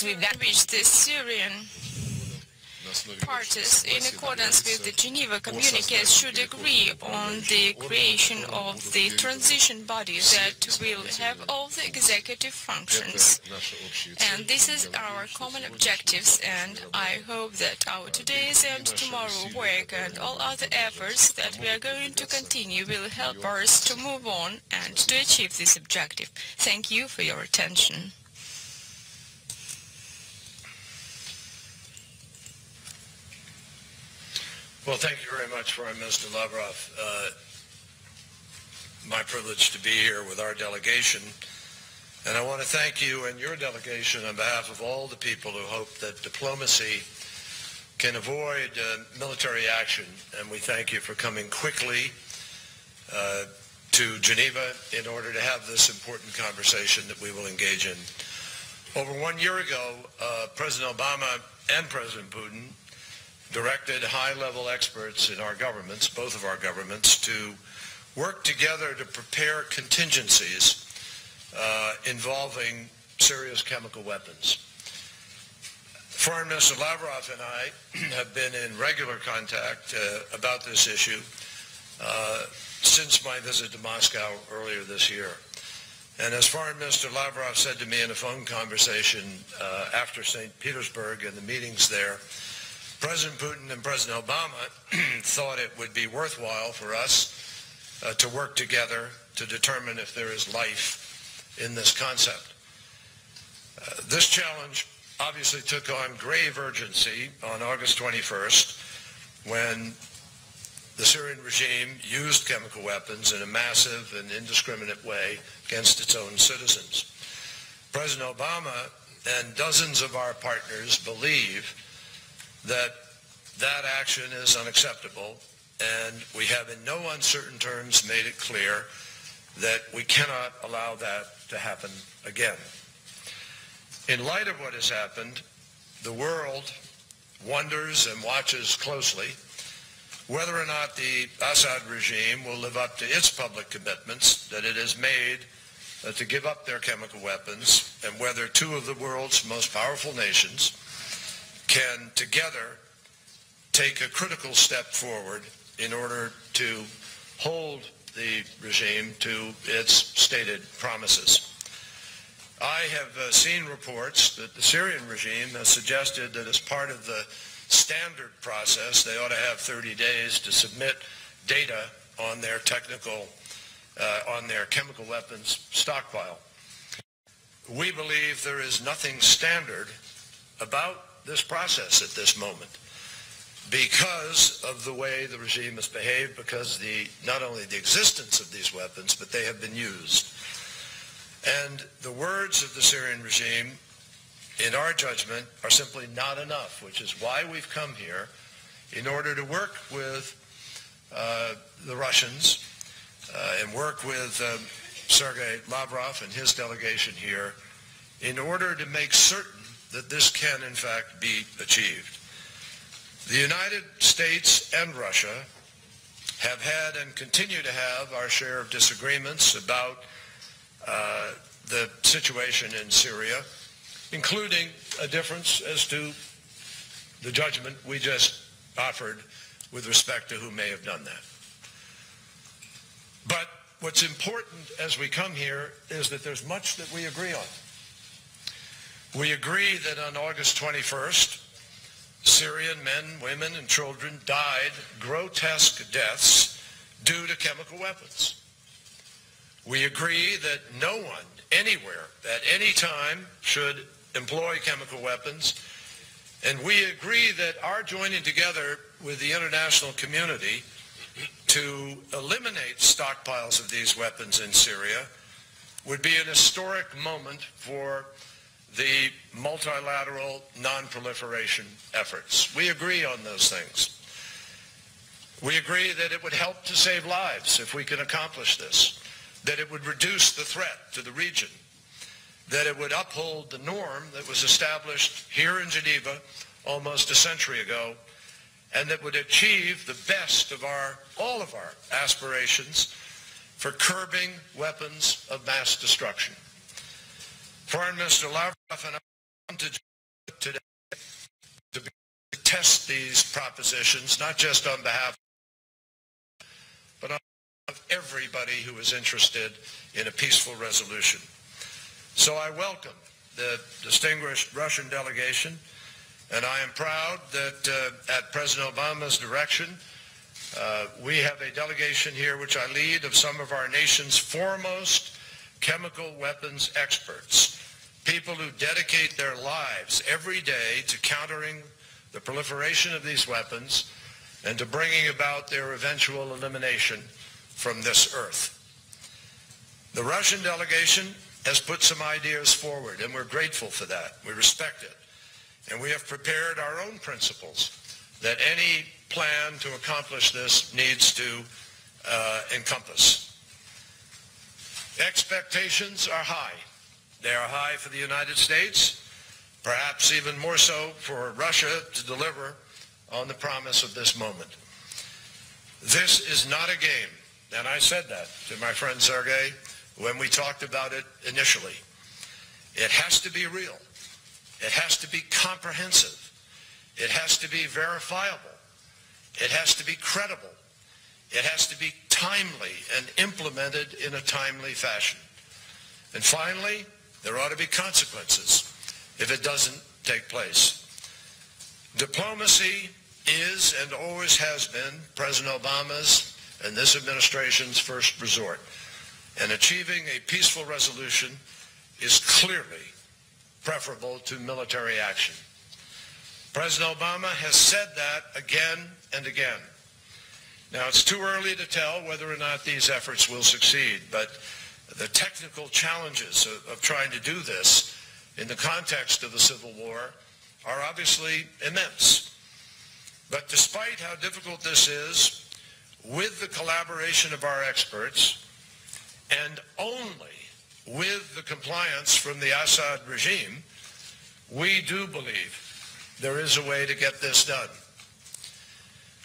talks with which the Syrian parties, in accordance with the Geneva communiques, should agree on the creation of the transition body that will have all the executive functions. And this is our common objectives, and I hope that our today's and tomorrow work and all other efforts that we are going to continue will help us to move on and to achieve this objective. Thank you for your attention. Well, thank you very much, Foreign Minister Lavrov. My privilege to be here with our delegation. And I want to thank you and your delegation on behalf of all the people who hope that diplomacy can avoid military action. And we thank you for coming quickly to Geneva in order to have this important conversation that we will engage in. Over 1 year ago, President Obama and President Putin directed high-level experts in our governments, both of our governments, to work together to prepare contingencies involving Syria's chemical weapons. Foreign Minister Lavrov and I have been in regular contact about this issue since my visit to Moscow earlier this year. And as Foreign Minister Lavrov said to me in a phone conversation after St. Petersburg and the meetings there, President Putin and President Obama thought it would be worthwhile for us to work together to determine if there is life in this concept. This challenge obviously took on grave urgency on August 21st when the Syrian regime used chemical weapons in a massive and indiscriminate way against its own citizens. President Obama and dozens of our partners believe that action is unacceptable, and we have in no uncertain terms made it clear that we cannot allow that to happen again. In light of what has happened, the world wonders and watches closely whether or not the Assad regime will live up to its public commitments that it has made to give up their chemical weapons, and whether two of the world's most powerful nations can together take a critical step forward in order to hold the regime to its stated promises. I have seen reports that the Syrian regime has suggested that as part of the standard process, they ought to have 30 days to submit data on their on their chemical weapons stockpile. We believe there is nothing standard about this process at this moment because of the way the regime has behaved, because not only the existence of these weapons, but they have been used. And the words of the Syrian regime, in our judgment, are simply not enough, which is why we've come here in order to work with the Russians and work with Sergei Lavrov and his delegation here in order to make certain that this can, in fact, be achieved. The United States and Russia have had and continue to have our share of disagreements about the situation in Syria, including a difference as to the judgment we just offered with respect to who may have done that. But what's important as we come here is that there's much that we agree on. We agree that on August 21st, Syrian men, women, and children died grotesque deaths due to chemical weapons. We agree that no one, anywhere, at any time, should employ chemical weapons. And we agree that our joining together with the international community to eliminate stockpiles of these weapons in Syria would be an historic moment for the multilateral non-proliferation efforts. We agree on those things. We agree that it would help to save lives if we can accomplish this, that it would reduce the threat to the region, that it would uphold the norm that was established here in Geneva almost a century ago, and that would achieve the best of all of our aspirations for curbing weapons of mass destruction. Foreign Minister Lavrov and I come to today to test these propositions, not just on behalf, but on behalf of everybody who is interested in a peaceful resolution. So I welcome the distinguished Russian delegation, and I am proud that at President Obama's direction, we have a delegation here which I lead of some of our nation's foremost chemical weapons experts, people who dedicate their lives every day to countering the proliferation of these weapons and to bringing about their eventual elimination from this earth. The Russian delegation has put some ideas forward, and we're grateful for that. We respect it. And we have prepared our own principles that any plan to accomplish this needs to encompass. Expectations are high. They are high for the United States, perhaps even more so for Russia to deliver on the promise of this moment. This is not a game, and I said that to my friend Sergei when we talked about it initially. It has to be real. It has to be comprehensive. It has to be verifiable. It has to be credible. It has to be timely and implemented in a timely fashion. And finally, there ought to be consequences if it doesn't take place. Diplomacy is and always has been President Obama's and this administration's first resort. And achieving a peaceful resolution is clearly preferable to military action. President Obama has said that again and again. Now, it's too early to tell whether or not these efforts will succeed, but the technical challenges of trying to do this in the context of the Civil War are obviously immense. But despite how difficult this is, with the collaboration of our experts, and only with the compliance from the Assad regime, we do believe there is a way to get this done.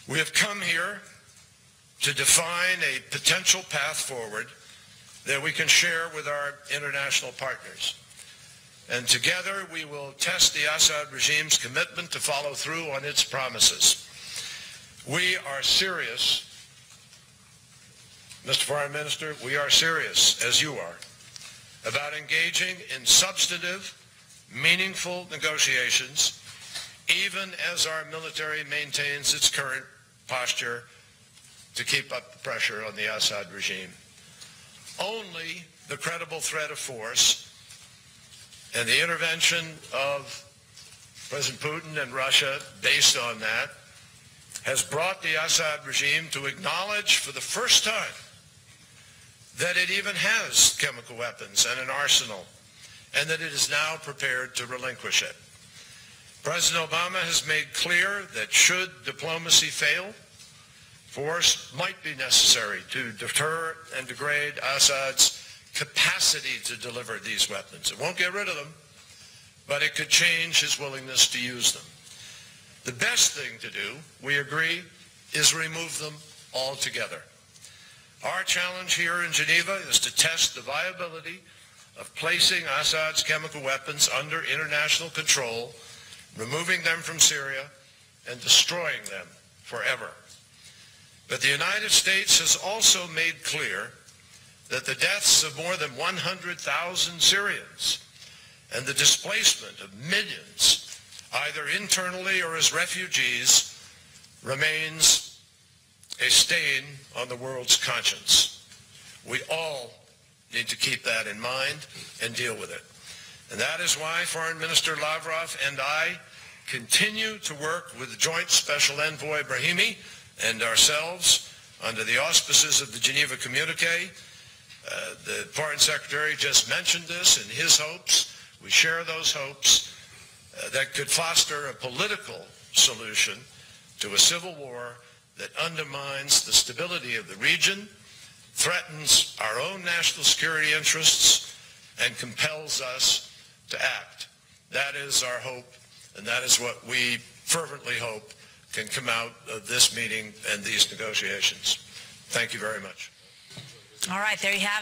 We have come here to define a potential path forward that we can share with our international partners. And together we will test the Assad regime's commitment to follow through on its promises. We are serious, Mr. Foreign Minister, we are serious, as you are, about engaging in substantive, meaningful negotiations, even as our military maintains its current posture to keep up the pressure on the Assad regime. Only the credible threat of force and the intervention of President Putin and Russia based on that has brought the Assad regime to acknowledge for the first time that it even has chemical weapons and an arsenal, and that it is now prepared to relinquish it. President Obama has made clear that should diplomacy fail, force might be necessary to deter and degrade Assad's capacity to deliver these weapons. It won't get rid of them, but it could change his willingness to use them. The best thing to do, we agree, is remove them altogether. Our challenge here in Geneva is to test the viability of placing Assad's chemical weapons under international control, removing them from Syria, and destroying them forever. But the United States has also made clear that the deaths of more than 100,000 Syrians and the displacement of millions, either internally or as refugees, remains a stain on the world's conscience. We all need to keep that in mind and deal with it. And that is why Foreign Minister Lavrov and I continue to work with Joint Special Envoy Brahimi and ourselves under the auspices of the Geneva Communique. The Foreign Secretary just mentioned this in his hopes. We share those hopes that could foster a political solution to a civil war that undermines the stability of the region, threatens our own national security interests, and compels us to act. That is our hope, and that is what we fervently hope can come out of this meeting and these negotiations. Thank you very much. All right, there you have it.